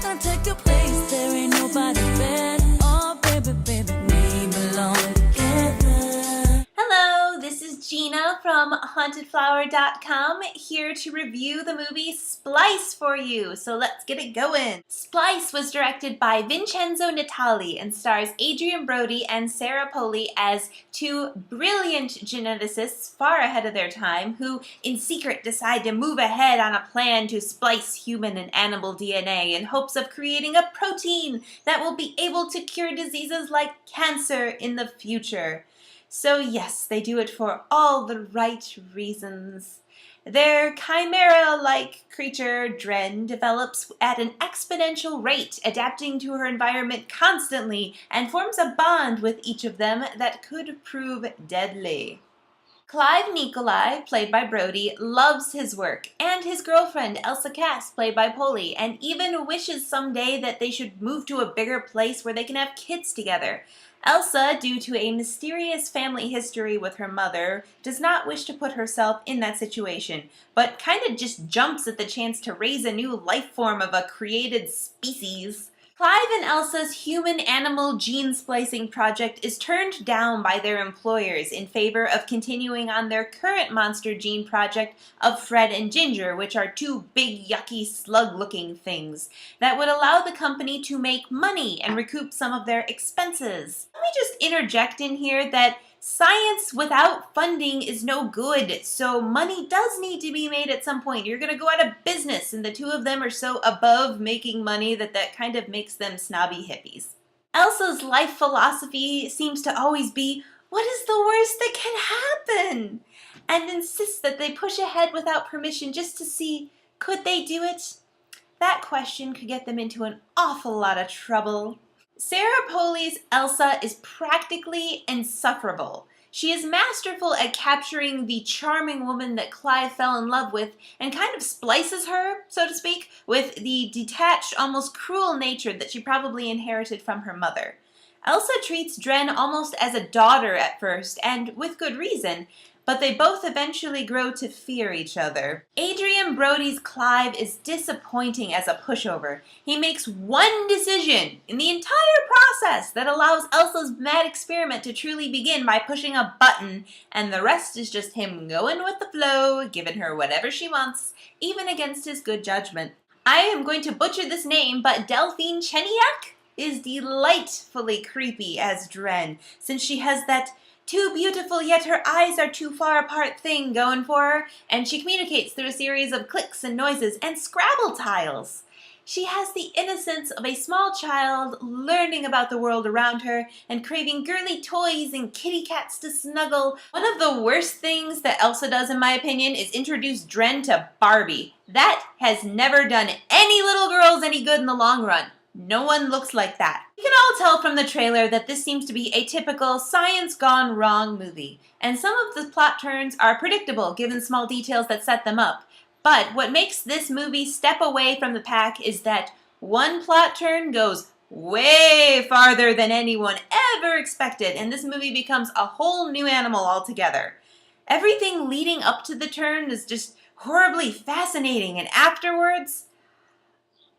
gonna take your place. There ain't nobody better. Oh, baby, baby, we belong together. Hello, this is Gina from hauntedflower.com, here to review the movie Splice for you, so let's get it going. Splice was directed by Vincenzo Natali and stars Adrian, Brody, and Polley as two brilliant geneticists far ahead of their time who, in secret, decide to move ahead on a plan to splice human and animal DNA in hopes of creating a protein that will be able to cure diseases like cancer in the future. So yes, they do it for all the right reasons. Their chimera-like creature, Dren, develops at an exponential rate, adapting to her environment constantly, and forms a bond with each of them that could prove deadly. Clive Nicolai, played by Brody, loves his work, and his girlfriend, Elsa Cass, played by Polley, and even wishes someday that they should move to a bigger place where they can have kids together. Elsa, due to a mysterious family history with her mother, does not wish to put herself in that situation, but kind of just jumps at the chance to raise a new life form of a created species. Clive and Elsa's human-animal gene splicing project is turned down by their employers in favor of continuing on their current monster gene project of Fred and Ginger, which are two big, yucky, slug-looking things that would allow the company to make money and recoup some of their expenses. Let me just interject in here that science without funding is no good, so money does need to be made at some point. You're going to go out of business, and the two of them are so above making money that kind of makes them snobby hippies. Elsa's life philosophy seems to always be, what is the worst that can happen? And insists that they push ahead without permission just to see, could they do it? That question could get them into an awful lot of trouble. Polley's Elsa is practically insufferable. She is masterful at capturing the charming woman that Clive fell in love with and kind of splices her, so to speak, with the detached, almost cruel nature that she probably inherited from her mother. Elsa treats Dren almost as a daughter at first, and with good reason, but they both eventually grow to fear each other. Adrian Brody's Clive is disappointing as a pushover. He makes one decision in the entire process that allows Elsa's mad experiment to truly begin by pushing a button, and the rest is just him going with the flow, giving her whatever she wants, even against his good judgment. I am going to butcher this name, but Delphine Cheniak is delightfully creepy as Dren, since she has that too beautiful yet her eyes are too far apart thing going for her, and she communicates through a series of clicks and noises and Scrabble tiles. She has the innocence of a small child learning about the world around her and craving girly toys and kitty cats to snuggle. One of the worst things that Elsa does, in my opinion, is introduce Dren to Barbie. That has never done any little girls any good in the long run. No one looks like that. You can all tell from the trailer that this seems to be a typical science gone wrong movie, and some of the plot turns are predictable given small details that set them up. But what makes this movie step away from the pack is that one plot turn goes way farther than anyone ever expected, and this movie becomes a whole new animal altogether. Everything leading up to the turn is just horribly fascinating, and afterwards,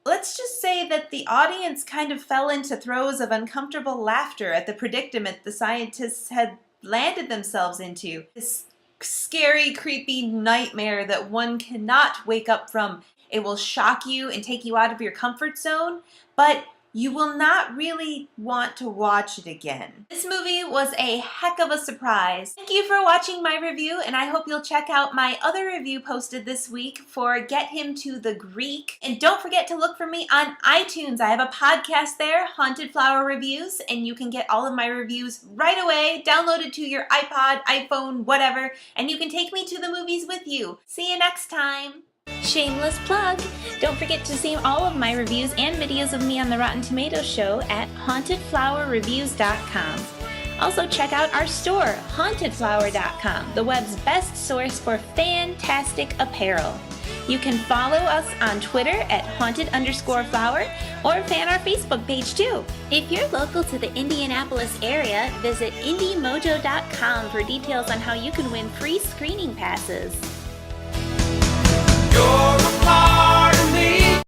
let's just say that the audience kind of fell into throes of uncomfortable laughter at the predicament the scientists had landed themselves into. This scary, creepy nightmare that one cannot wake up from. It will shock you and take you out of your comfort zone, but you will not really want to watch it again. This movie was a heck of a surprise. Thank you for watching my review, and I hope you'll check out my other review posted this week for Get Him to the Greek. And don't forget to look for me on iTunes. I have a podcast there, Haunted Flower Reviews, and you can get all of my reviews right away, downloaded to your iPod, iPhone, whatever, and you can take me to the movies with you. See you next time. Shameless plug! Don't forget to see all of my reviews and videos of me on the Rotten Tomatoes show at hauntedflowerreviews.com. Also check out our store, hauntedflower.com, the web's best source for fantastic apparel. You can follow us on Twitter at haunted_flower or fan our Facebook page too. If you're local to the Indianapolis area, visit indiemojo.com for details on how you can win free screening passes. You're